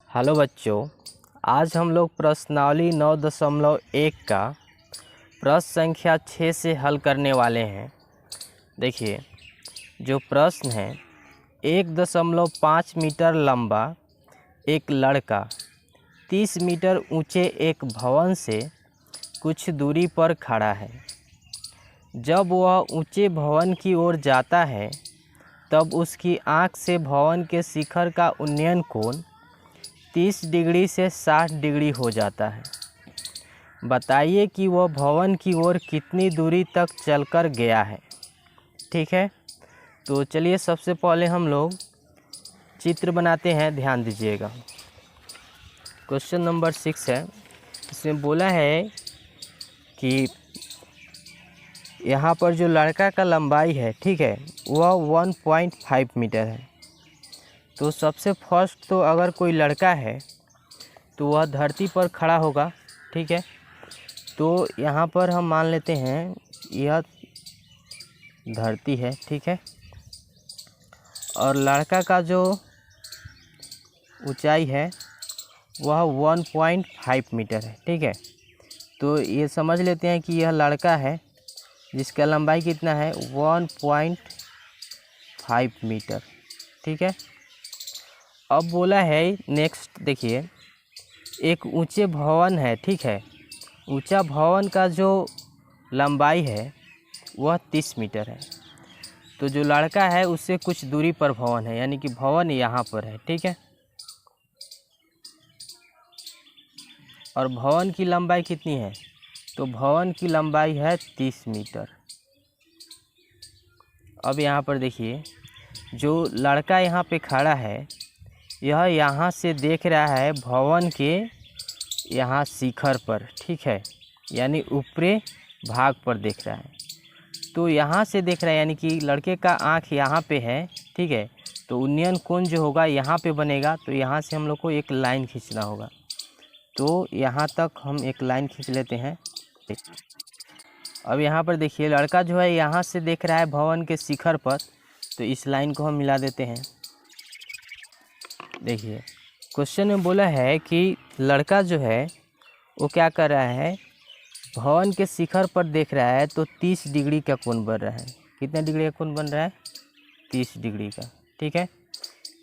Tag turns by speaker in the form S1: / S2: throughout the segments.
S1: Hello बच्चों, आज हम लोग प्रश्नावली 9.1 का प्रश्न संख्या 6 से हल करने वाले हैं। देखिए, जो प्रश्न है, 1.5 मीटर लंबा एक लड़का 30 मीटर ऊंचे एक भवन से कुछ दूरी पर खड़ा है। जब वह ऊंचे भवन की ओर जाता है तब उसकी आँख से भवन के शिखर का उन्नयन कोण 30 डिग्री से 60 डिग्री हो जाता है। बताइए कि वह भवन की ओर कितनी दूरी तक चलकर गया है। ठीक है, तो चलिए सबसे पहले हम लोग चित्र बनाते हैं, ध्यान दीजिएगा। क्वेश्चन नंबर 6 है। इसमें बोला है कि यहाँ पर जो लड़का का लंबाई है, ठीक है, वह 1.5 मीटर है। तो सबसे फर्स्ट तो अगर कोई लड़का है तो वह धरती पर खड़ा होगा। ठीक है, तो यहाँ पर हम मान लेते हैं यह धरती है। ठीक है, और लड़का का जो ऊंचाई है वह 1.5 मीटर है। ठीक है, तो ये समझ लेते हैं कि यह लड़का है जिसका लंबाई कितना है, 1.5 मीटर। ठीक है, अब बोला है नेक्स्ट, देखिए, एक ऊंचे भवन है। ठीक है, ऊंचा भवन का जो लंबाई है वह 30 मीटर है। तो जो लड़का है उससे कुछ दूरी पर भवन है, यानी कि भवन यहाँ पर है। ठीक है, और भवन की लंबाई कितनी है, तो भवन की लंबाई है 30 मीटर। अब यहाँ पर देखिए, जो लड़का यहाँ पे खड़ा है यह यहाँ से देख रहा है भवन के यहाँ शिखर पर। ठीक है, यानी ऊपरी भाग पर देख रहा है। तो यहाँ से देख रहा है, यानी कि लड़के का आँख यहाँ पे है। ठीक है, तो उन्नयन कोण जो होगा यहाँ पे बनेगा। तो यहाँ से हम लोग को एक लाइन खींचना होगा। तो यहाँ तक हम एक लाइन खींच लेते हैं। अब यहाँ पर देखिए, लड़का जो है यहाँ से देख रहा है भवन के शिखर पर, तो इस लाइन को हम मिला देते हैं। देखिए, क्वेश्चन में बोला है कि लड़का जो है वो क्या कर रहा है, भवन के शिखर पर देख रहा है, तो 30 डिग्री का कोण बन रहा है। कितने डिग्री का कोण बन रहा है, 30 डिग्री का। ठीक है,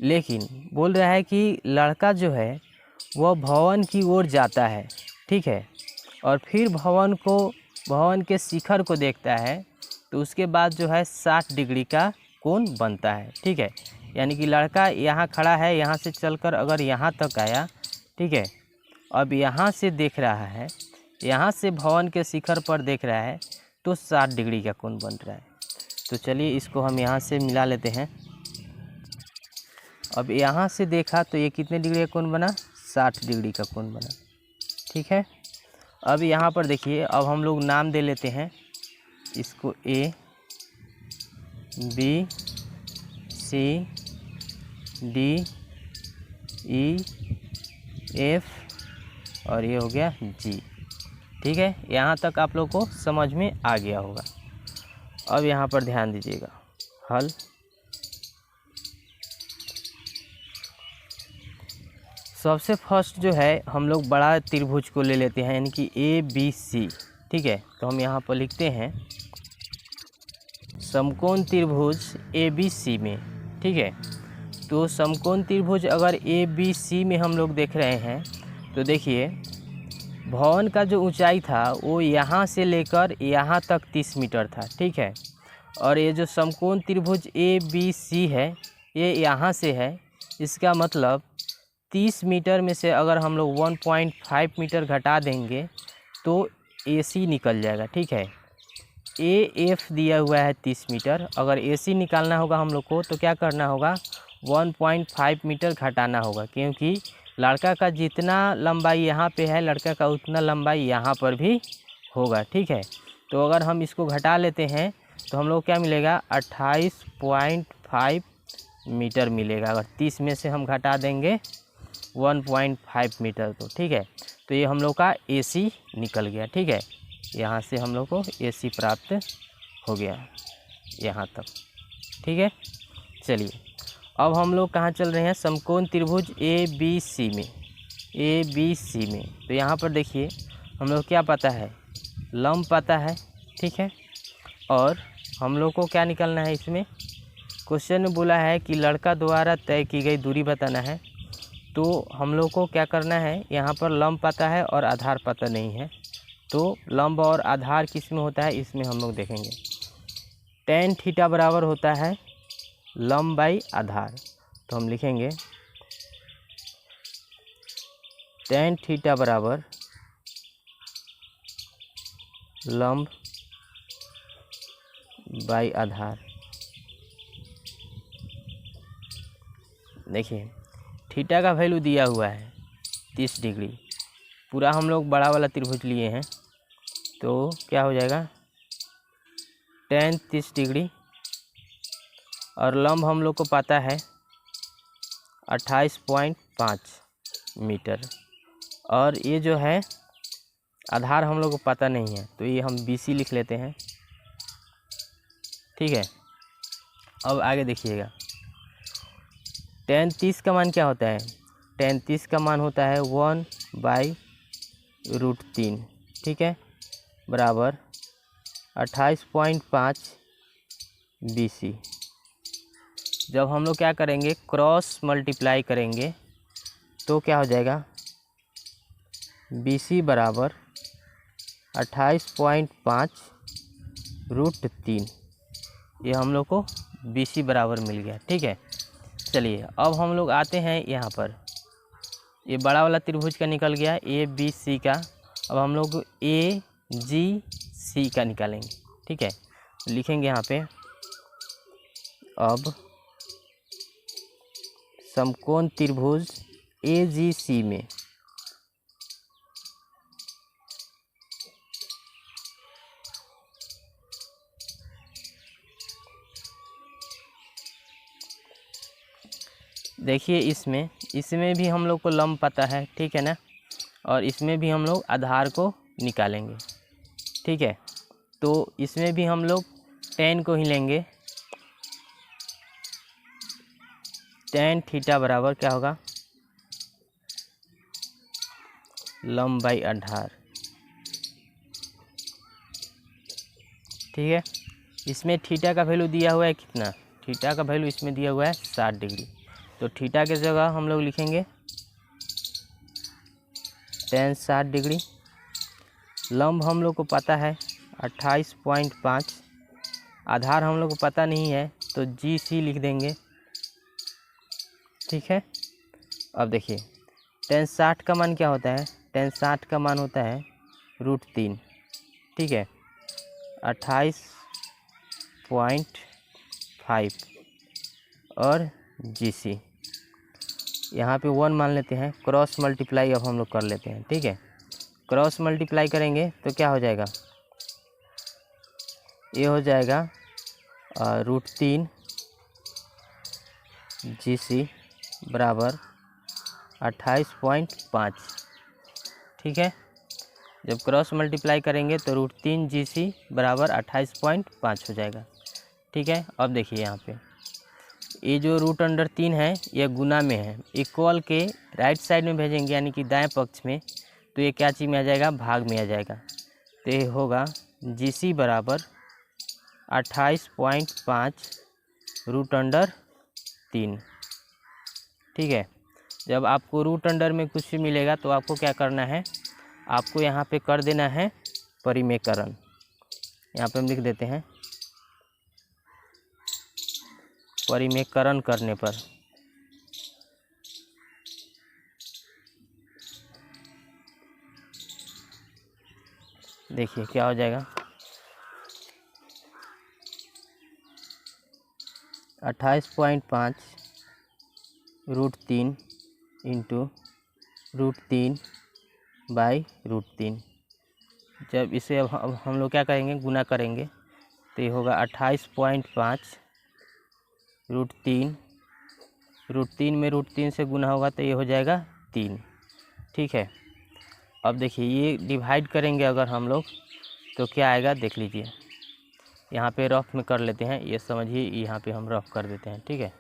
S1: लेकिन बोल रहा है कि लड़का जो है वह भवन की ओर जाता है। ठीक है, और फिर भवन के शिखर को देखता है, तो उसके बाद जो है 60 डिग्री का कोण बनता है। ठीक है, यानी कि लड़का यहाँ खड़ा है, यहाँ से चलकर अगर यहाँ तक आया, ठीक है, अब यहाँ से देख रहा है, यहाँ से भवन के शिखर पर देख रहा है, तो 60 डिग्री का कोण बन रहा है। तो चलिए इसको हम यहाँ से मिला लेते हैं। अब यहाँ से देखा तो ये कितने डिग्री का कोण बना, 60 डिग्री का कोण बना। ठीक है, अब यहाँ पर देखिए, अब हम लोग नाम दे लेते हैं इसको, A, B, C, D, E, F और ये हो गया G। ठीक है, यहाँ तक आप लोग को समझ में आ गया होगा। अब यहाँ पर ध्यान दीजिएगा, हल। सबसे फर्स्ट जो है हम लोग बड़ा त्रिभुज को ले लेते हैं, यानी कि ABC। ठीक है, तो हम यहाँ पर लिखते हैं समकोण त्रिभुज ABC में। ठीक है, तो समकोण त्रिभुज अगर ABC में हम लोग देख रहे हैं, तो देखिए भवन का जो ऊंचाई था वो यहाँ से लेकर यहाँ तक 30 मीटर था। ठीक है, और ये जो समकोण त्रिभुज ABC है ये यहाँ से है। इसका मतलब 30 मीटर में से अगर हम लोग 1.5 मीटर घटा देंगे तो AC निकल जाएगा। ठीक है, AF दिया हुआ है 30 मीटर। अगर AC निकालना होगा हम लोग को तो क्या करना होगा, 1.5 मीटर घटाना होगा, क्योंकि लड़का का जितना लंबाई यहाँ पे है लड़का का उतना लंबाई यहाँ पर भी होगा। ठीक है, तो अगर हम इसको घटा लेते हैं तो हम लोग क्या मिलेगा, 28.5 मीटर मिलेगा। अगर 30 में से हम घटा देंगे 1.5 मीटर तो ठीक है, तो ये हम लोग का AC निकल गया। ठीक है, यहाँ से हम लोग को AC प्राप्त हो गया यहाँ तक। ठीक है, चलिए अब हम लोग कहाँ चल रहे हैं, समकोण त्रिभुज ए बी सी में, ए बी सी में। तो यहाँ पर देखिए हम लोग क्या पता है, लंब पता है, ठीक है। और हम लोग को क्या निकालना है, इसमें क्वेश्चन में बोला है कि लड़का द्वारा तय की गई दूरी बताना है। तो हम लोग को क्या करना है, यहाँ पर लंब पता है और आधार पता नहीं है। तो लंब और आधार किस में होता है, इसमें हम लोग देखेंगे। tan थीटा बराबर होता है लंब बाई आधार। तो हम लिखेंगे tan थीटा बराबर लंब बाई आधार। देखिए थीटा का वैल्यू दिया हुआ है 30 डिग्री, पूरा हम लोग बड़ा वाला त्रिभुज लिए हैं। तो क्या हो जाएगा, tan 30 डिग्री, और लंब हम लोग को पता है 28.5 मीटर, और ये जो है आधार हम लोग को पता नहीं है, तो ये हम BC लिख लेते हैं, ठीक है। अब आगे देखिएगा, tan 30 का मान क्या होता है, tan 30 का मान होता है 1/√3, ठीक है, बराबर 28.5 BC। जब हम लोग क्या करेंगे, क्रॉस मल्टीप्लाई करेंगे, तो क्या हो जाएगा, BC बराबर 28.5√3। ये हम लोग को BC बराबर मिल गया, ठीक है। चलिए अब हम लोग आते हैं यहाँ पर, ये बड़ा वाला त्रिभुज का निकल गया ABC का। अब हम लोग AGC का निकालेंगे, ठीक है। लिखेंगे यहाँ पे, अब समकोण त्रिभुज AGC में देखिए इसमें भी हम लोग को लंब पता है, ठीक है ना, और इसमें भी हम लोग आधार को निकालेंगे, ठीक है। तो इसमें भी हम लोग tan को ही लेंगे, tan थीटा बराबर क्या होगा, लंब बाई आधार, ठीक है। इसमें थीटा का वैल्यू दिया हुआ है कितना, थीटा का वैल्यू इसमें दिया हुआ है 60 डिग्री। तो थीटा के जगह हम लोग लिखेंगे tan 60 डिग्री। लंब हम लोग को पता है 28.5, आधार हम लोग को पता नहीं है, तो GC लिख देंगे, ठीक है। अब देखिए tan 60 का मान क्या होता है, tan 60 का मान होता है √3, ठीक है, 28.5, और GC यहाँ पे 1 मान लेते हैं। क्रॉस मल्टीप्लाई अब हम लोग कर लेते हैं, ठीक है। क्रॉस मल्टीप्लाई करेंगे तो क्या हो जाएगा, ये हो जाएगा √3 GC बराबर 28.5, ठीक है। जब क्रॉस मल्टीप्लाई करेंगे तो √3 GC बराबर 28.5 हो जाएगा, ठीक है। अब देखिए यहाँ पे ये जो √3 है ये गुना में है, इक्वल के राइट साइड में भेजेंगे यानी कि दाएं पक्ष में, तो ये क्या चीज़ में आ जाएगा, भाग में आ जाएगा। तो ये होगा GC बराबर 28.5 √3, ठीक है। जब आपको रूट अंडर में कुछ भी मिलेगा तो आपको क्या करना है, आपको यहाँ पे कर देना है परिमेयकरण। यहाँ पे हम लिख देते हैं परिमेयकरण करने पर देखिए क्या हो जाएगा, 28.5 √3 इंटू √3 बाई √3। जब इसे अब हम लोग क्या करेंगे, गुना करेंगे, तो ये होगा 28.5 √3 में √3 से गुना होगा तो ये हो जाएगा 3, ठीक है। अब देखिए ये डिवाइड करेंगे अगर हम लोग तो क्या आएगा देख लीजिए। यहाँ पे रफ में कर लेते हैं, ये समझिए, यहाँ पे हम रफ कर देते हैं, ठीक है।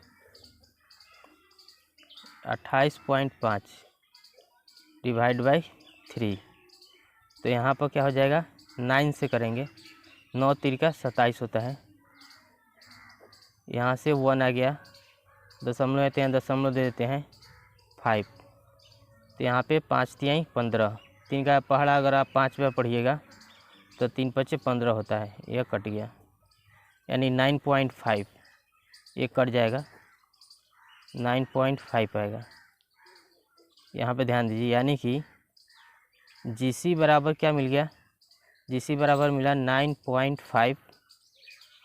S1: 28.5 डिवाइड बाई 3, तो यहाँ पर क्या हो जाएगा 9 से करेंगे, 9 तिरका 27 होता है। यहाँ से 1 आ गया, दशमलव लेते हैं, दशमलव दे देते हैं 5, तो यहाँ पे 5 तिहाई 15, 3 का पहाड़ा अगर आप 5 बार पढ़िएगा तो 3 पचे 15 होता है, यह कट गया, यानी 9.5 ये कट जाएगा, 9.5 आएगा। यहाँ पे ध्यान दीजिए, यानी कि GC बराबर क्या मिल गया, GC बराबर मिला 9.5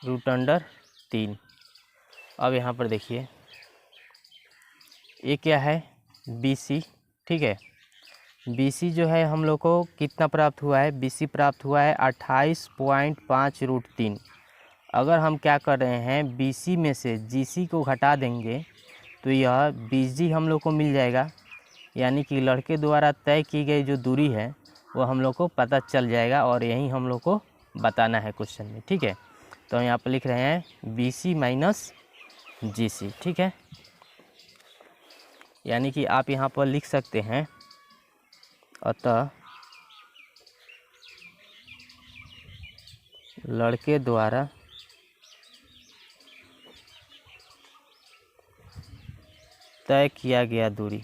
S1: √3। अब यहाँ पर देखिए ये क्या है BC, ठीक है। BC जो है हम लोग को कितना प्राप्त हुआ है, BC प्राप्त हुआ है 28.5 √3। अगर हम क्या कर रहे हैं, BC में से GC को घटा देंगे तो यह BG हम लोग को मिल जाएगा, यानी कि लड़के द्वारा तय की गई जो दूरी है वो हम लोग को पता चल जाएगा, और यही हम लोग को बताना है क्वेश्चन में, ठीक है। तो हम यहाँ पर लिख रहे हैं BC माइनस GC, ठीक है। यानी कि आप यहाँ पर लिख सकते हैं, अतः लड़के द्वारा तय किया गया दूरी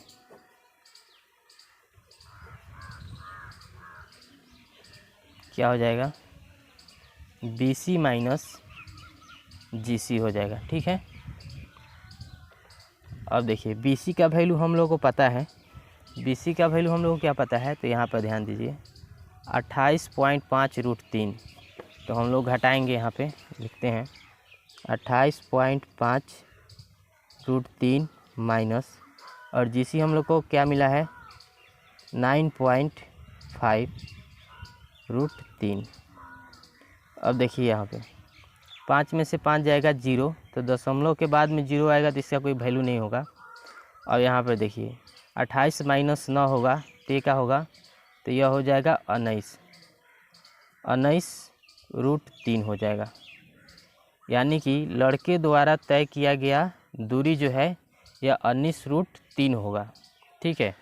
S1: क्या हो जाएगा, BC माइनस GC हो जाएगा, ठीक है। अब देखिए BC का वैल्यू हम लोग को पता है, BC का वैल्यू हम लोग को क्या पता है, तो यहाँ पर ध्यान दीजिए 28.5 √3, तो हम लोग घटाएंगे, यहाँ पे लिखते हैं 28.5 √3 माइनस, और GC हम लोग को क्या मिला है 9.5 √3। अब देखिए यहाँ पे 5 में से 5 जाएगा 0, तो दशमलव के बाद में 0 आएगा तो इसका कोई वैल्यू नहीं होगा। और यहाँ पर देखिए 28 माइनस 9 होगा तो ये क्या होगा, तो यह हो जाएगा 19 √3 हो जाएगा। यानी कि लड़के द्वारा तय किया गया दूरी जो है यह 19 √3 होगा, ठीक है,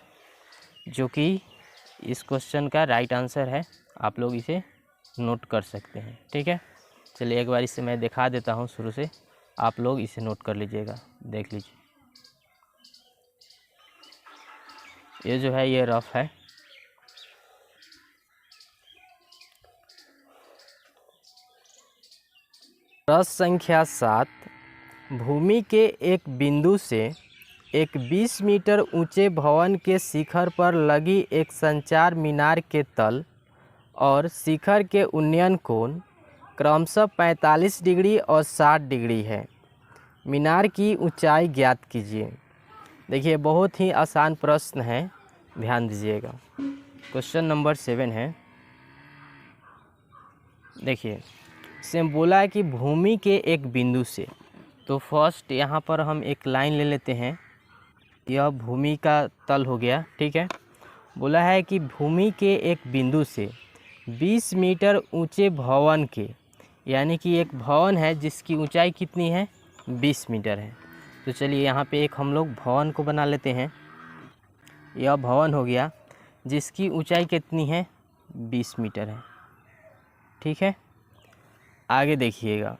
S1: जो कि इस क्वेश्चन का राइट आंसर है। आप लोग इसे नोट कर सकते हैं, ठीक है। चलिए एक बार इसे मैं दिखा देता हूँ शुरू से, आप लोग इसे नोट कर लीजिएगा, देख लीजिए। ये जो है ये रफ है। प्रश्न संख्या 7, भूमि के एक बिंदु से एक 20 मीटर ऊंचे भवन के शिखर पर लगी एक संचार मीनार के तल और शिखर के उन्नयन कोण क्रमशः 45 डिग्री और 60 डिग्री है। मीनार की ऊंचाई ज्ञात कीजिए। देखिए बहुत ही आसान प्रश्न है, ध्यान दीजिएगा। क्वेश्चन नंबर 7 है, देखिए इसमें बोला है कि भूमि के एक बिंदु से, तो फर्स्ट यहाँ पर हम एक लाइन ले लेते हैं, यह भूमि का तल हो गया, ठीक है। बोला है कि भूमि के एक बिंदु से 20 मीटर ऊंचे भवन के, यानी कि एक भवन है जिसकी ऊंचाई कितनी है 20 मीटर है। तो चलिए यहाँ पे एक हम लोग भवन को बना लेते हैं। यह भवन हो गया जिसकी ऊंचाई कितनी है 20 मीटर है, ठीक है। आगे देखिएगा,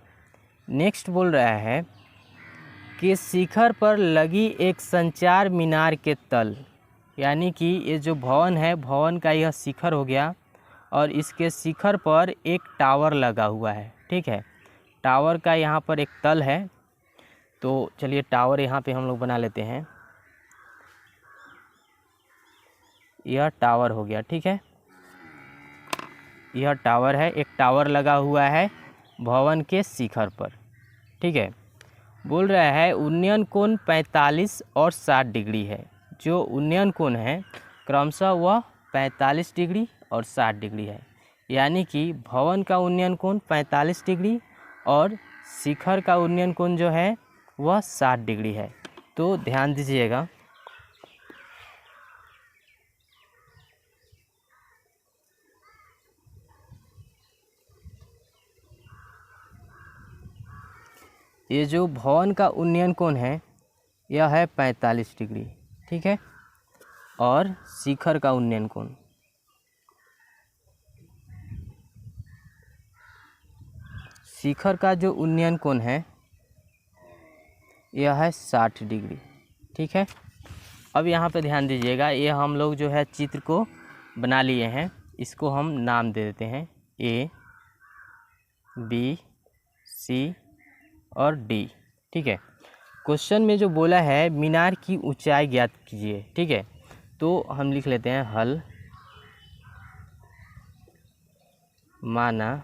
S1: नेक्स्ट बोल रहा है कि शिखर पर लगी एक संचार मीनार के तल, यानी कि ये जो भवन है, भवन का यह शिखर हो गया और इसके शिखर पर एक टावर लगा हुआ है, ठीक है। टावर का यहाँ पर एक तल है, तो चलिए टावर यहाँ पे हम लोग बना लेते हैं। यह टावर हो गया, ठीक है। यह टावर है, एक टावर लगा हुआ है भवन के शिखर पर, ठीक है। बोल रहा है उन्नयन कोण 45 और 60 डिग्री है। जो उन्नयन कोण है क्रमशः वह 45 डिग्री और 60 डिग्री है, यानी कि भवन का उन्नयन कोण 45 डिग्री और शिखर का उन्नयन कोण जो है वह 60 डिग्री है। तो ध्यान दीजिएगा, ये जो भवन का उन्नयन कोण है यह है 45 डिग्री, ठीक है, और शिखर का उन्नयन कोण, शिखर का जो उन्नयन कोण है यह है 60 डिग्री। ठीक है, अब यहाँ पे ध्यान दीजिएगा, ये हम लोग जो है चित्र को बना लिए हैं, इसको हम नाम दे देते हैं A, B, C और D। ठीक है, क्वेश्चन में जो बोला है मीनार की ऊंचाई ज्ञात कीजिए। ठीक है, तो हम लिख लेते हैं हल माना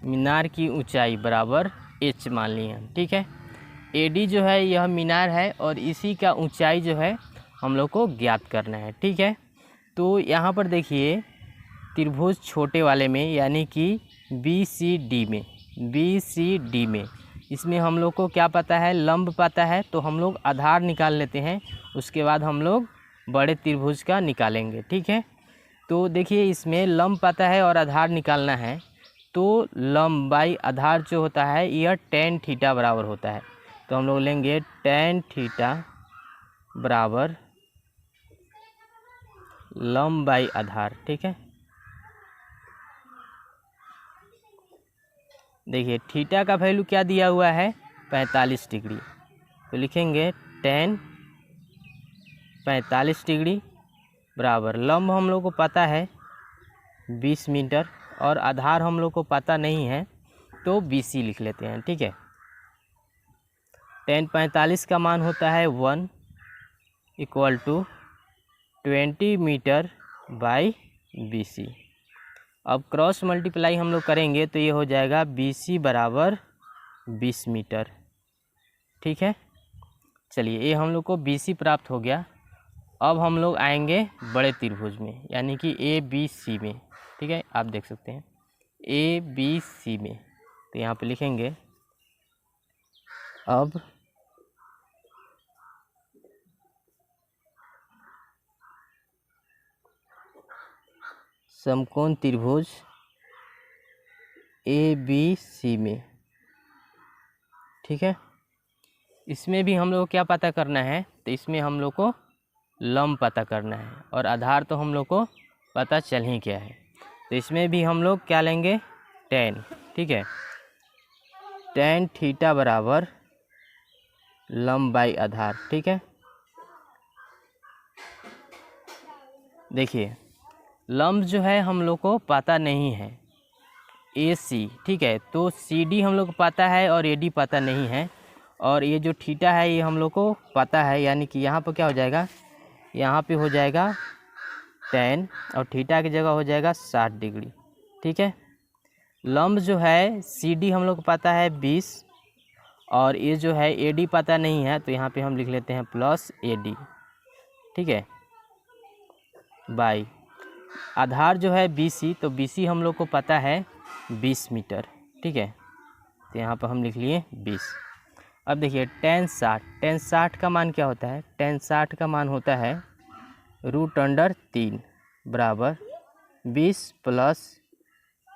S1: मीनार की ऊंचाई बराबर h मान लिए हम। ठीक है, AD जो है यह मीनार है और इसी का ऊंचाई जो है हम लोग को ज्ञात करना है। ठीक है, तो यहाँ पर देखिए त्रिभुज छोटे वाले में यानी कि BCD में इसमें हम लोग को क्या पता है, लंब पता है, तो हम लोग आधार निकाल लेते हैं, उसके बाद हम लोग बड़े त्रिभुज का निकालेंगे। ठीक है, तो देखिए इसमें लंब पता है और आधार निकालना है, तो लंब बाई आधार जो होता है यह tan थीटा बराबर होता है, तो हम लोग लेंगे tan थीटा बराबर लंब बाई आधार। ठीक है, देखिए थीटा का वैल्यू क्या दिया हुआ है 45 डिग्री, तो लिखेंगे tan 45 डिग्री बराबर लंब हम लोग को पता है 20 मीटर और आधार हम लोग को पता नहीं है, तो BC लिख लेते हैं। ठीक है, tan 45 का मान होता है 1 equal to 20 metre by BC। अब क्रॉस मल्टीप्लाई हम लोग करेंगे तो ये हो जाएगा BC बराबर 20 मीटर। ठीक है, चलिए ये हम लोग को BC प्राप्त हो गया। अब हम लोग आएंगे बड़े त्रिभुज में यानी कि ABC में। ठीक है, आप देख सकते हैं ABC में, तो यहाँ पे लिखेंगे अब समकोण त्रिभुज ABC में। ठीक है, इसमें भी हम लोग को क्या पता करना है, तो इसमें हम लोग को लंब पता करना है और आधार तो हम लोग को पता चल ही गया है, तो इसमें भी हम लोग क्या लेंगे tan। ठीक है, tan थीटा बराबर लंब बाई आधार। ठीक है, देखिए लंब जो है हम लोग को पता नहीं है AC। ठीक है, तो CD हम लोग को पता है और AD पता नहीं है, और ये जो थीटा है ये हम लोग को पता है, यानी कि यहाँ पर क्या हो जाएगा, यहाँ पे हो जाएगा tan और थीटा की जगह हो जाएगा 60 डिग्री। ठीक है, लंब जो है CD हम लोग को पता है 20 और ये जो है AD पता नहीं है, तो यहाँ पे हम लिख लेते हैं प्लस AD। ठीक है, बाई आधार जो है BC, तो BC हम लोग को पता है 20 मीटर। ठीक है, तो यहाँ पर हम लिख लिए 20। अब देखिए tan 60 का मान क्या होता है, tan 60 का मान होता है √3 बराबर 20 प्लस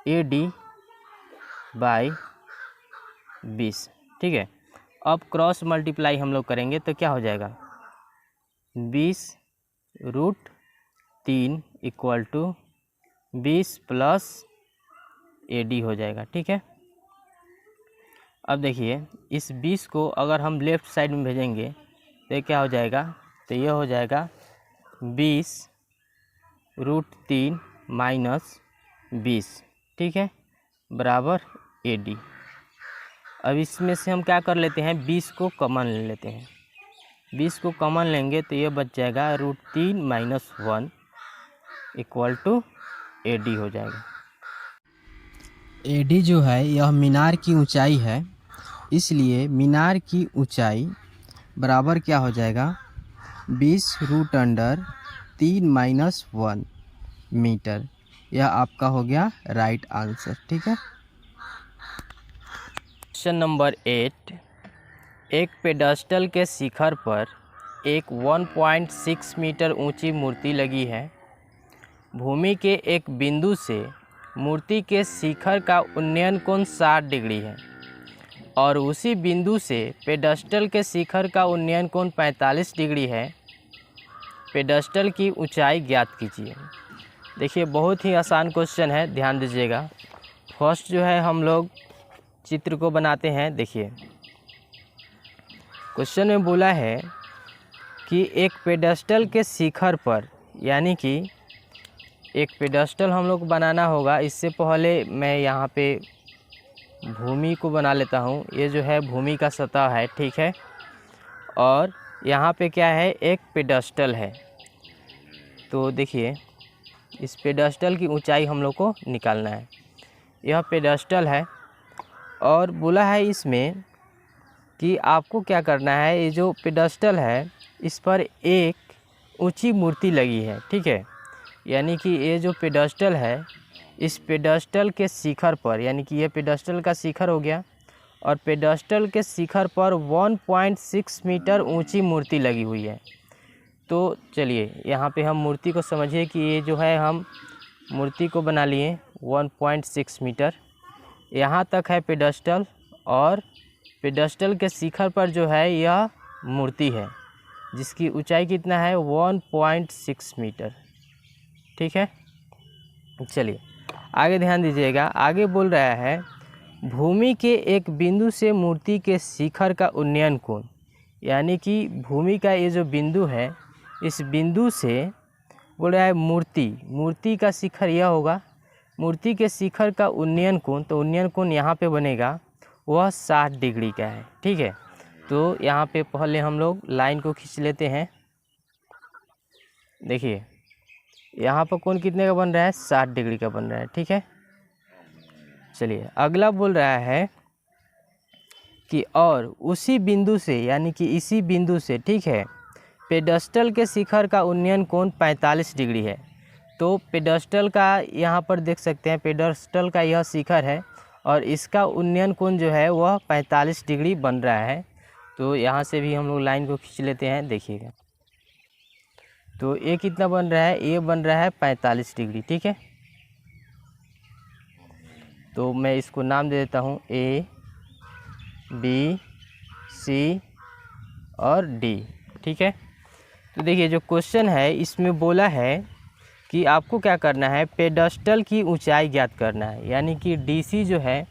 S1: AD बाई 20। ठीक है, अब क्रॉस मल्टीप्लाई हम लोग करेंगे तो क्या हो जाएगा 20√3 इक्वल टू 20 प्लस AD हो जाएगा। ठीक है, अब देखिए इस 20 को अगर हम लेफ़्ट साइड में भेजेंगे तो क्या हो जाएगा, तो ये हो जाएगा 20√3 माइनस 20। ठीक है, बराबर AD। अब इसमें से हम क्या कर लेते हैं 20 को कॉमन ले लेते हैं, 20 को कॉमन लेंगे तो ये बच जाएगा √3 माइनस 1 इक्वल टू AD हो जाएगा। AD जो है यह मीनार की ऊंचाई है, इसलिए मीनार की ऊंचाई बराबर क्या हो जाएगा 20√3 माइनस 1 मीटर। यह आपका हो गया राइट आंसर। ठीक है, क्वेश्चन नंबर 8, एक पेडस्टल के शिखर पर एक 1.6 मीटर ऊंची मूर्ति लगी है। भूमि के एक बिंदु से मूर्ति के शिखर का उन्नयन कोण 60 डिग्री है। और उसी बिंदु से पेडस्टल के शिखर का उन्नयन कोण 45 डिग्री है, पेडस्टल की ऊंचाई ज्ञात कीजिए। देखिए बहुत ही आसान क्वेश्चन है, ध्यान दीजिएगा। फर्स्ट जो है हम लोग चित्र को बनाते हैं। देखिए क्वेश्चन में बोला है कि एक पेडस्टल के शिखर पर, यानी कि एक पेडस्टल हम लोग को बनाना होगा। इससे पहले मैं यहाँ पे भूमि को बना लेता हूँ। ये जो है भूमि का सतह है, ठीक है। और यहाँ पे क्या है, एक पेडस्टल है। तो देखिए इस पेडस्टल की ऊंचाई हम लोग को निकालना है। यह पेडस्टल है और बोला है इसमें कि आपको क्या करना है, ये जो पेडस्टल है इस पर एक ऊंची मूर्ति लगी है, ठीक है। यानी कि ये जो पेडस्टल है, इस पेडस्टल के शिखर पर, यानी कि ये पेडस्टल का शिखर हो गया, और पेडस्टल के शिखर पर 1.6 मीटर ऊंची मूर्ति लगी हुई है। तो चलिए यहाँ पे हम मूर्ति को समझिए कि ये जो है हम मूर्ति को बना लिए 1.6 मीटर, यहाँ तक है पेडस्टल, और पेडस्टल के शिखर पर जो है यह मूर्ति है जिसकी ऊंचाई कितना है, 1.6 मीटर, ठीक है। चलिए आगे ध्यान दीजिएगा। आगे बोल रहा है भूमि के एक बिंदु से मूर्ति के शिखर का उन्नयन कोण, यानी कि भूमि का ये जो बिंदु है, इस बिंदु से बोल रहा है मूर्ति का शिखर यह होगा। मूर्ति के शिखर का उन्नयन कोण, तो उन्नयन कोण यहाँ पे बनेगा वह 60 डिग्री का है, ठीक है। तो यहाँ पे पहले हम लोग लाइन को खींच लेते हैं। देखिए यहाँ पर कोण कितने का बन रहा है, 60 डिग्री का बन रहा है, ठीक है। चलिए अगला बोल रहा है कि और उसी बिंदु से, यानी कि इसी बिंदु से, ठीक है, पेडस्टल के शिखर का उन्नयन कोण 45 डिग्री है। तो पेडस्टल का यहाँ पर देख सकते हैं, पेडस्टल का यह शिखर है और इसका उन्नयन कोण जो है वह 45 डिग्री बन रहा है। तो यहाँ से भी हम लोग लाइन को खींच लेते हैं। देखिएगा तो ये कितना बन रहा है, ये बन रहा है 45 डिग्री, ठीक है। तो मैं इसको नाम दे देता हूँ ए, बी, सी और डी, ठीक है। तो देखिए जो क्वेश्चन है इसमें बोला है कि आपको क्या करना है, पेडस्टल की ऊंचाई ज्ञात करना है, यानी कि डीसी जो है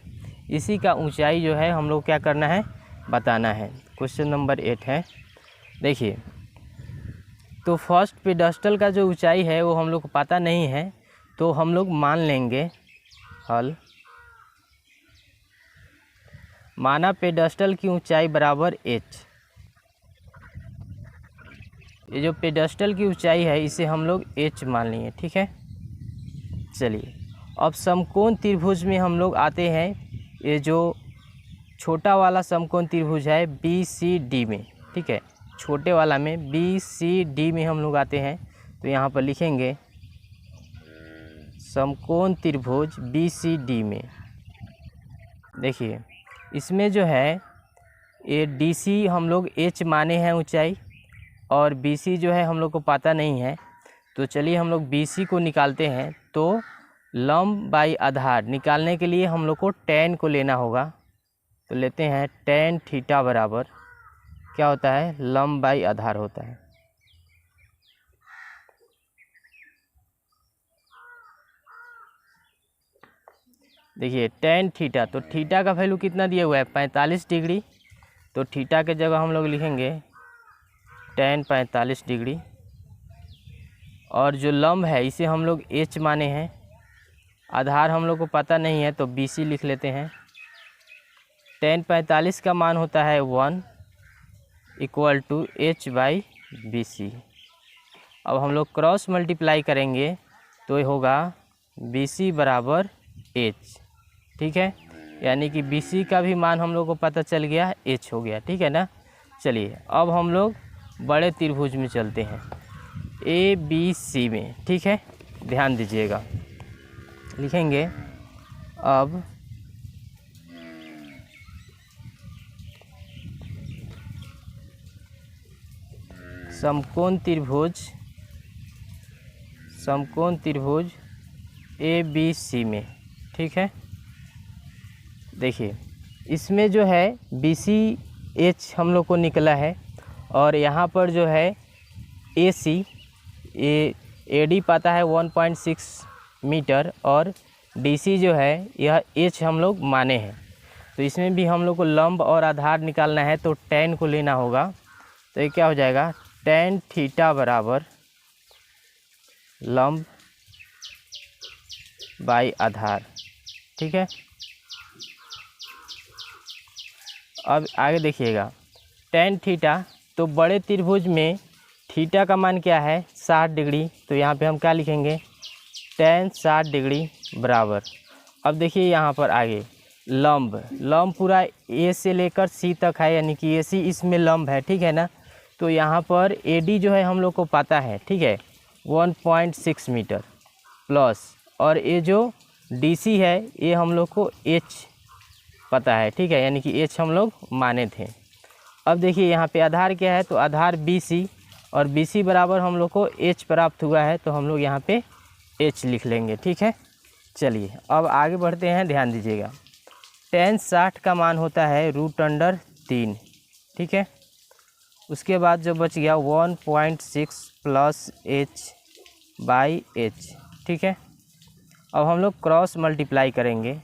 S1: इसी का ऊंचाई जो है हम लोग क्या करना है, बताना है। क्वेश्चन नंबर 8 है। देखिए तो फर्स्ट पेडस्टल का जो ऊंचाई है वो हम लोग को पता नहीं है, तो हम लोग मान लेंगे हल, माना पेडस्टल की ऊंचाई बराबर h। ये जो पेडस्टल की ऊंचाई है इसे हम लोग h मान लिए, ठीक है। चलिए अब समकोण त्रिभुज में हम लोग आते हैं। ये जो छोटा वाला समकोण त्रिभुज है BCD में, ठीक है, छोटे वाला में BCD में हम लोग आते हैं। तो यहाँ पर लिखेंगे समकोण त्रिभुज BCD में। देखिए इसमें जो है ये DC हम लोग h माने हैं ऊंचाई, और BC जो है हम लोग को पता नहीं है। तो चलिए हम लोग BC को निकालते हैं। तो लंब बाई आधार निकालने के लिए हम लोग को tan को लेना होगा। तो लेते हैं tan थीटा बराबर क्या होता है, लंब बाई आधार होता है। देखिए tan थीटा, तो थीटा का वैल्यू कितना दिया हुआ है, 45 डिग्री। तो थीटा के जगह हम लोग लिखेंगे tan 45 डिग्री, और जो लंब है इसे हम लोग h माने हैं, आधार हम लोग को पता नहीं है तो BC लिख लेते हैं। tan 45 का मान होता है 1 इक्वल टू h/BC। अब हम लोग क्रॉस मल्टीप्लाई करेंगे तो ये होगा BC बराबर h, ठीक है। यानी कि BC का भी मान हम लोग को पता चल गया, h हो गया, ठीक है ना। चलिए अब हम लोग बड़े त्रिभुज में चलते हैं, ABC में, ठीक है। ध्यान दीजिएगा, लिखेंगे अब समकोण त्रिभुज ABC में, ठीक है। देखिए इसमें जो है BCH हम लोग को निकला है और यहाँ पर जो है AC AD पता है 1.6 मीटर और DC जो है यह H हम लोग माने हैं। तो इसमें भी हम लोग को लंब और आधार निकालना है तो tan को लेना होगा। तो ये क्या हो जाएगा, tan थीटा बराबर लंब बाई आधार। ठीक है, अब आगे देखिएगा tan थीटा, तो बड़े त्रिभुज में थीटा का मान क्या है 60 डिग्री। तो यहाँ पे हम क्या लिखेंगे, tan 60 डिग्री बराबर। अब देखिए यहाँ पर आगे लंब पूरा A से लेकर C तक है, यानी कि AC इसमें लंब है। ठीक है ना, तो यहाँ पर AD जो है हम लोग को पता है, ठीक है 1.6 मीटर प्लस, और ये जो DC है ये हम लोग को H पता है। ठीक है, यानी कि H हम लोग माने थे। अब देखिए यहाँ पे आधार क्या है, तो आधार BC और BC बराबर हम लोग को H प्राप्त हुआ है, तो हम लोग यहाँ पे H लिख लेंगे। ठीक है, चलिए अब आगे बढ़ते हैं, ध्यान दीजिएगा। tan 60 का मान होता है √3। ठीक है, उसके बाद जो बच गया 1.6 प्लस H/H। ठीक है, अब हम लोग क्रॉस मल्टीप्लाई करेंगे,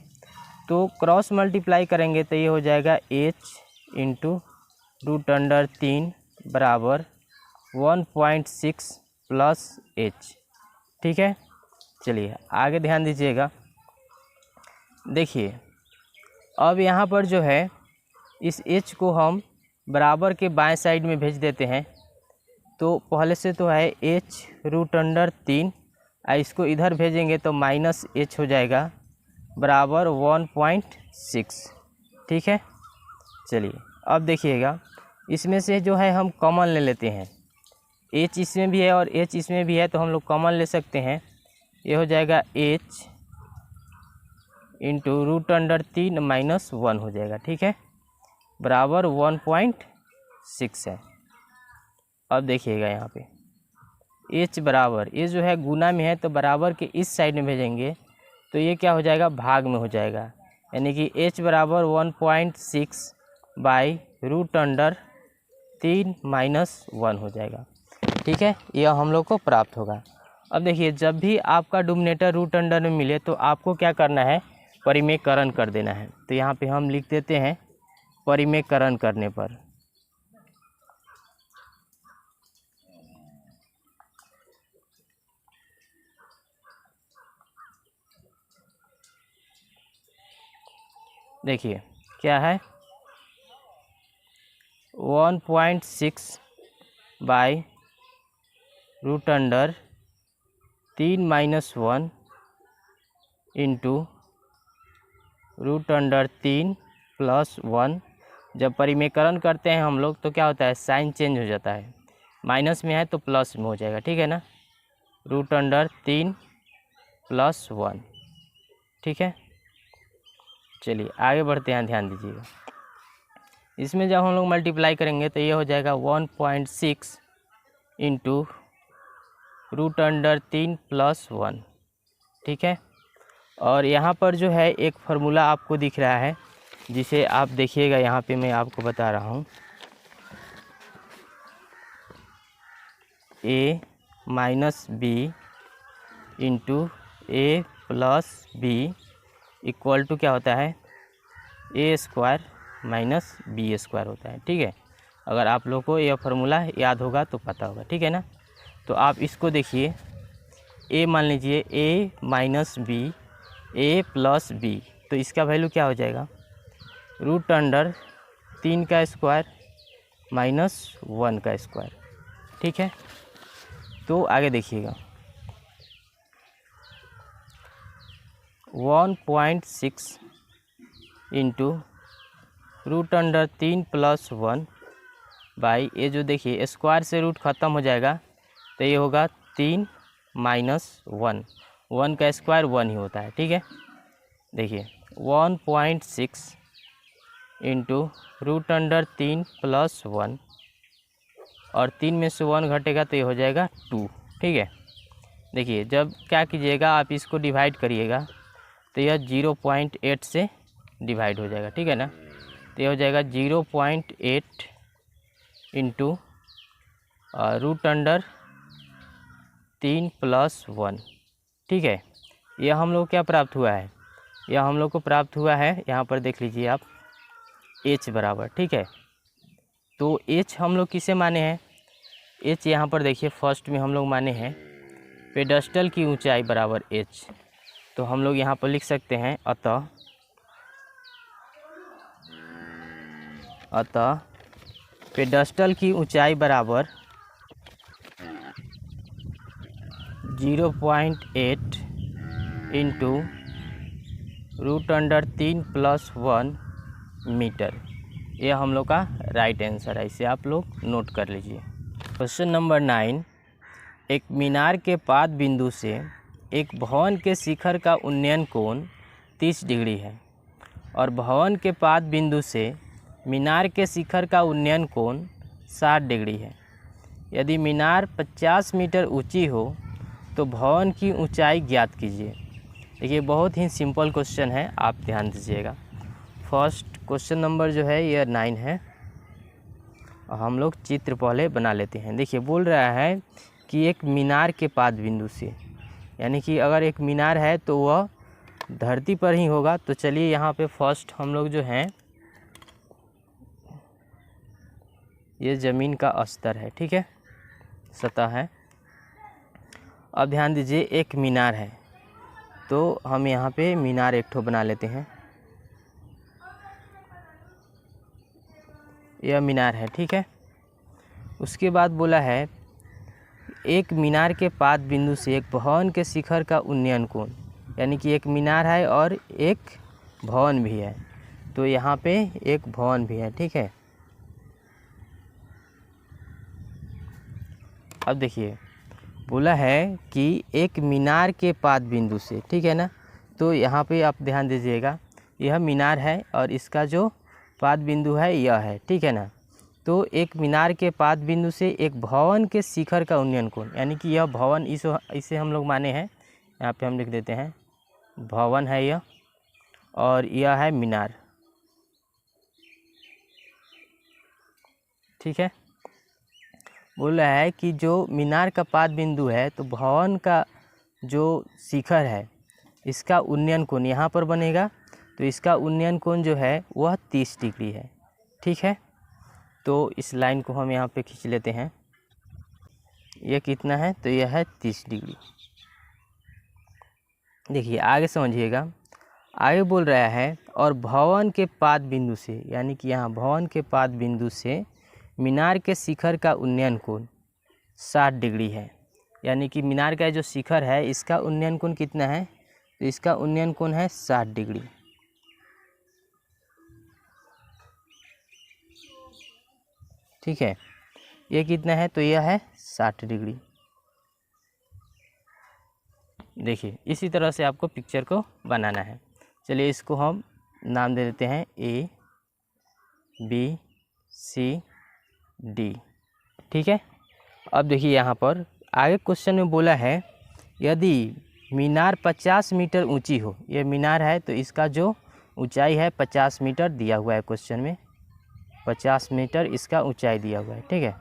S1: तो क्रॉस मल्टीप्लाई करेंगे तो ये हो जाएगा H इंटू √3 बराबर 1.6 प्लस H। ठीक है, चलिए आगे ध्यान दीजिएगा। देखिए अब यहाँ पर जो है इस H को हम बराबर के बाएं साइड में भेज देते हैं। तो पहले से तो है H √3, इसको इधर भेजेंगे तो माइनस H हो जाएगा बराबर 1.6। ठीक है, चलिए अब देखिएगा इसमें से जो है हम कॉमन ले लेते हैं। H इसमें भी है और H इसमें भी है, तो हम लोग कॉमन ले सकते हैं। ये हो जाएगा H इंटू √3 माइनस 1 हो जाएगा। ठीक है, बराबर 1.6 है। अब देखिएगा यहाँ पे H बराबर, ये जो है गुना में है तो बराबर के इस साइड में भेजेंगे तो ये क्या हो जाएगा, भाग में हो जाएगा, यानी कि H बराबर 1.6 बाई √3 माइनस 1 हो जाएगा। ठीक है, यह हम लोग को प्राप्त होगा। अब देखिए जब भी आपका डोमिनेटर √अंडर में मिले तो आपको क्या करना है, परिमेयकरण कर देना है। तो यहाँ पे हम लिख देते हैं परिमेयकरण करने पर देखिए क्या है 1.6 बाई √3 माइनस 1 इंटू √3 प्लस 1। जब परिमेयकरण करते हैं हम लोग तो क्या होता है, साइन चेंज हो जाता है, माइनस में है तो प्लस में हो जाएगा। ठीक है ना, √3 प्लस 1। ठीक है, चलिए आगे बढ़ते हैं, ध्यान दीजिएगा। इसमें जब हम लोग मल्टीप्लाई करेंगे तो ये हो जाएगा 1.6 इंटू √3 प्लस 1। ठीक है, और यहाँ पर जो है एक फार्मूला आपको दिख रहा है जिसे आप देखिएगा, यहाँ पे मैं आपको बता रहा हूँ, A minus B into A plus B equal to क्या होता है, A² माइनस B² होता है। ठीक है, अगर आप लोग को यह फार्मूला याद होगा तो पता होगा। ठीक है ना, तो आप इसको देखिए, A मान लीजिए A minus B, A plus B, तो इसका वैल्यू क्या हो जाएगा, √3 का स्क्वायर माइनस 1 का स्क्वायर। ठीक है, तो आगे देखिएगा 1.6 इंटू √3 प्लस 1 बाई, ये जो देखिए स्क्वायर से रूट ख़त्म हो जाएगा तो ये होगा 3 माइनस 1, 1 का स्क्वायर 1 ही होता है। ठीक है, देखिए 1.6 इंटू √3 प्लस 1, और 3 में से 1 घटेगा तो ये हो जाएगा 2। ठीक है, देखिए जब क्या कीजिएगा, आप इसको डिवाइड करिएगा तो यह 0.8 से डिवाइड हो जाएगा। ठीक है ना, तो ये हो जाएगा 0.8 इंटू √3 + 1। ठीक है, यह हम लोग क्या प्राप्त हुआ है, यह हम लोग को प्राप्त हुआ है, यहाँ पर देख लीजिए आप h बराबर। ठीक है, तो h हम लोग किसे माने हैं, h यहाँ पर देखिए फर्स्ट में हम लोग माने हैं पेडस्टल की ऊंचाई बराबर h। तो हम लोग यहाँ पर लिख सकते हैं अतः पेडस्टल की ऊंचाई बराबर 0.8 इंटू √3 + 1 मीटर। यह हम लोग का राइट आंसर है, इसे आप लोग नोट कर लीजिए। क्वेश्चन नंबर 9, एक मीनार के पाद बिंदु से एक भवन के शिखर का उन्नयन कोण 30 डिग्री है और भवन के पाद बिंदु से मीनार के शिखर का उन्नयन कोण 60 डिग्री है। यदि मीनार 50 मीटर ऊंची हो तो भवन की ऊंचाई ज्ञात कीजिए। देखिए बहुत ही सिंपल क्वेश्चन है, आप ध्यान दीजिएगा। फर्स्ट क्वेश्चन नंबर जो है यह 9 है, हम लोग चित्र पहले बना लेते हैं। देखिए बोल रहा है कि एक मीनार के पाद बिंदु से, यानी कि अगर एक मीनार है तो वह धरती पर ही होगा। तो चलिए यहाँ पे फर्स्ट हम लोग जो हैं, ये ज़मीन का स्तर है, ठीक है, सतह है। अब ध्यान दीजिए एक मीनार है, तो हम यहाँ पे मीनार एक ठो बना लेते हैं। यह मीनार है, ठीक है। उसके बाद बोला है एक मीनार के पाद बिंदु से एक भवन के शिखर का उन्नयन कोण, यानी कि एक मीनार है और एक भवन भी है। तो यहाँ पे एक भवन भी है, ठीक है। अब देखिए बोला है कि एक मीनार के पाद बिंदु से, ठीक है ना। तो यहाँ पे आप ध्यान दीजिएगा, यह मीनार है और इसका जो पाद बिंदु है यह है, ठीक है ना। तो एक मीनार के पाद बिंदु से एक भवन के शिखर का उन्नयन कोण, यानी कि यह भवन, इसे हम लोग माने हैं, यहाँ पे हम लिख देते हैं भवन है यह, और यह है मीनार, ठीक है। बोल रहा है कि जो मीनार का पाद बिंदु है तो भवन का जो शिखर है इसका उन्नयन कोण यहाँ पर बनेगा। तो इसका उन्नयन कोण जो है वह 30 डिग्री है, ठीक है। तो इस लाइन को हम यहाँ पे खींच लेते हैं। यह कितना है, तो यह है 30 डिग्री। देखिए आगे समझिएगा, आगे बोल रहा है और भवन के पाद बिंदु से, यानी कि यहाँ भवन के पाद बिंदु से मीनार के शिखर का उन्नयन कोण 60 डिग्री है। यानी कि मीनार का जो शिखर है इसका उन्नयन कोण कितना है, तो इसका उन्नयन कोण है 60 डिग्री, ठीक है। ये कितना है, तो यह है 60 डिग्री। देखिए इसी तरह से आपको पिक्चर को बनाना है। चलिए इसको हम नाम दे देते हैं A B C D, ठीक है। अब देखिए यहाँ पर आगे क्वेश्चन में बोला है यदि मीनार 50 मीटर ऊंची हो, ये मीनार है तो इसका जो ऊंचाई है 50 मीटर दिया हुआ है क्वेश्चन में, 50 मीटर इसका ऊंचाई दिया हुआ है, ठीक है।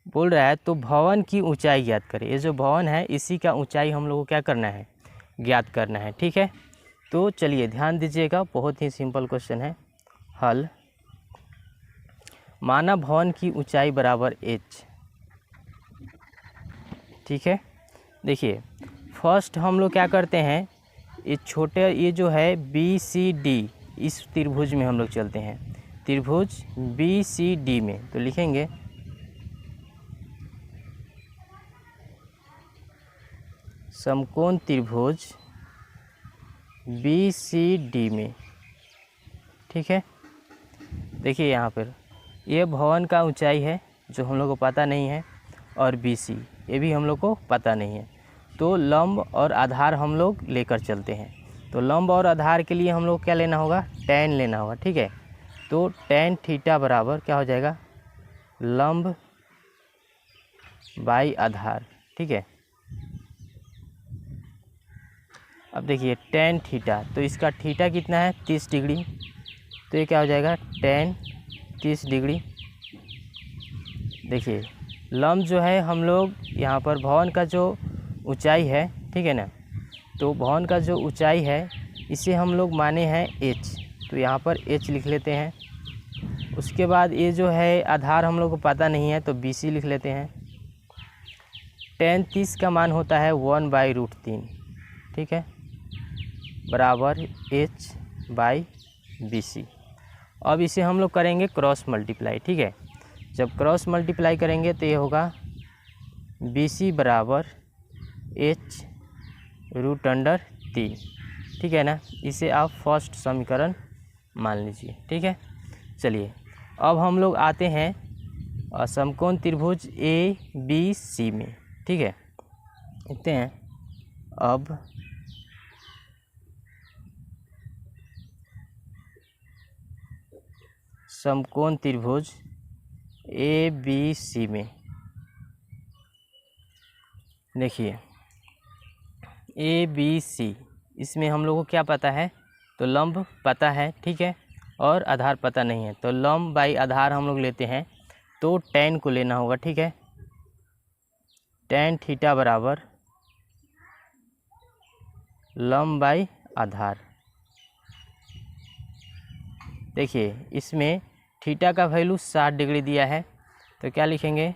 S1: बोल रहा है तो भवन की ऊंचाई ज्ञात करें। ये जो भवन है इसी का ऊंचाई हम लोग को क्या करना है, ज्ञात करना है, ठीक है। तो चलिए ध्यान दीजिएगा, बहुत ही सिंपल क्वेश्चन है। हल, माना भवन की ऊंचाई बराबर h, ठीक है। देखिए फर्स्ट हम लोग क्या करते हैं, ये जो है BCD, इस त्रिभुज में हम लोग चलते हैं, त्रिभुज BCD में। तो लिखेंगे समकोण त्रिभुज BCD में, ठीक है। देखिए यहाँ पर ये भवन का ऊंचाई है जो हम लोग को पता नहीं है, और BC ये भी हम लोग को पता नहीं है। तो लंब और आधार हम लोग लेकर चलते हैं। तो लंब और आधार के लिए हम लोग क्या लेना होगा, tan लेना होगा, ठीक है। तो tan थीटा बराबर क्या हो जाएगा, लंब बाई आधार, ठीक है। अब देखिए tan थीटा, तो इसका थीटा कितना है 30 डिग्री। तो तो ये क्या हो जाएगा, tan 30 डिग्री। देखिए लंब जो है हम लोग यहाँ पर भवन का जो ऊंचाई है, ठीक है ना, तो भवन का जो ऊंचाई है इसे हम लोग माने हैं h, तो यहाँ पर h लिख लेते हैं। उसके बाद ये जो है आधार हम लोग को पता नहीं है तो BC लिख लेते हैं। tan 30 का मान होता है 1/√3, ठीक है, बराबर h/BC। अब इसे हम लोग करेंगे क्रॉस मल्टीप्लाई, ठीक है। जब क्रॉस मल्टीप्लाई करेंगे तो ये होगा BC बराबर h√3, ठीक है ना। इसे आप फर्स्ट समीकरण मान लीजिए, ठीक है। चलिए अब हम लोग आते हैं समकोण त्रिभुज ABC में, ठीक है। देखते हैं अब समकोण त्रिभुज ABC में देखिए ABC, इसमें हम लोग को क्या पता है, तो लंब पता है, ठीक है, और आधार पता नहीं है। तो लंब बाई आधार हम लोग लेते हैं तो tan को लेना होगा, ठीक है। tan थीटा बराबर लंब बाई आधार। देखिए इसमें थीटा का वैल्यू 60 डिग्री दिया है, तो क्या लिखेंगे,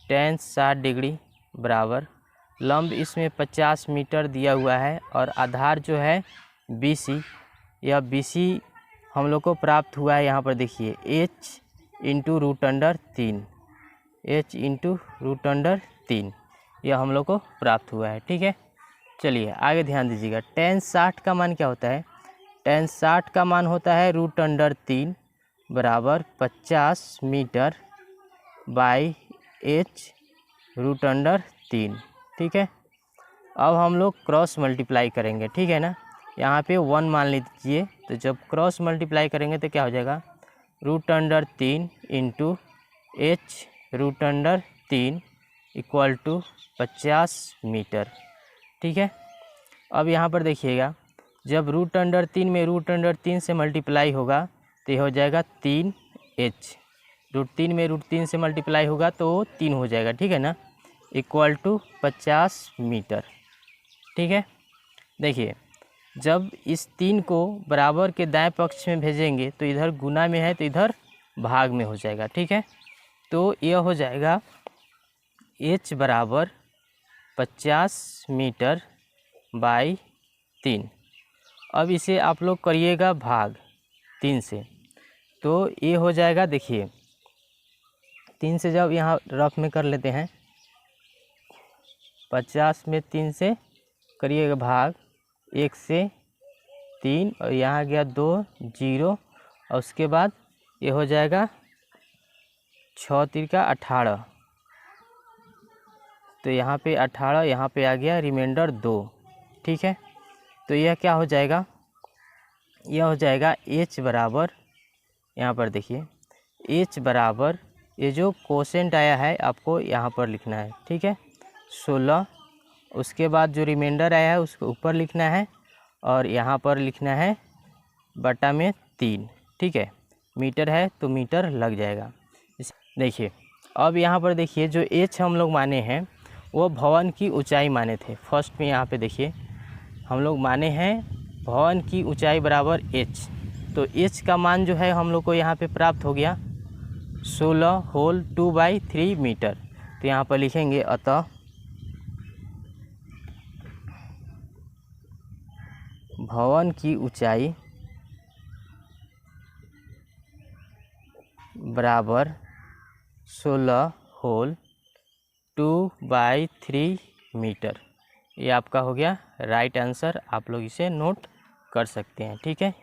S1: tan 60 डिग्री बराबर लंब इसमें 50 मीटर दिया हुआ है और आधार जो है BC, यह BC हम लोग को प्राप्त हुआ है। यहाँ पर देखिए h इंटू √3, h इंटू √3 यह हम लोग को प्राप्त हुआ है, ठीक है। चलिए आगे ध्यान दीजिएगा, tan 60 का मान क्या होता है, tan 60 का मान होता है √3 बराबर 50 मीटर बाई h√3, ठीक है। अब हम लोग क्रॉस मल्टीप्लाई करेंगे, ठीक है ना। यहाँ पे 1 मान लीजिए, तो जब क्रॉस मल्टीप्लाई करेंगे तो क्या हो जाएगा, √3 into h√3 equal to 50 metre, ठीक है। अब यहाँ पर देखिएगा, जब √3 में √3 से मल्टीप्लाई होगा तो ये हो जाएगा 3h, √3 में √3 से मल्टीप्लाई होगा तो 3 हो जाएगा, ठीक है ना, इक्वल टू 50 मीटर, ठीक है। देखिए जब इस 3 को बराबर के दाएं पक्ष में भेजेंगे तो इधर गुना में है तो इधर भाग में हो जाएगा, ठीक है। तो यह हो जाएगा h बराबर 50 मीटर बाई 3। अब इसे आप लोग करिएगा भाग 3 से, तो ये हो जाएगा, देखिए 3 से जब यहाँ रफ में कर लेते हैं, 50 में 3 से करिएगा भाग, 1 से 3 और यहाँ गया 2 0 और उसके बाद ये हो जाएगा 6 तिरका 18, तो यहाँ पे 18, यहाँ पे आ गया रिमाइंडर 2, ठीक है। तो यह क्या हो जाएगा, यह हो जाएगा h बराबर, यहाँ पर देखिए h बराबर ये जो कोसेंट आया है आपको यहाँ पर लिखना है, ठीक है, 16। उसके बाद जो रिमाइंडर आया है उसको ऊपर लिखना है और यहाँ पर लिखना है बटा में 3, ठीक है। मीटर है तो मीटर लग जाएगा। देखिए अब यहाँ पर देखिए जो h हम लोग माने हैं वो भवन की ऊंचाई माने थे। फर्स्ट में यहाँ पे देखिए हम लोग माने हैं भवन की ऊंचाई बराबर h, तो h का मान जो है हम लोग को यहाँ पे प्राप्त हो गया 16 होल 2/3 मीटर। तो यहाँ पर लिखेंगे अतः भवन की ऊंचाई बराबर 16 होल 2/3 मीटर। ये आपका हो गया राइट आंसर, आप लोग इसे नोट कर सकते हैं, ठीक है।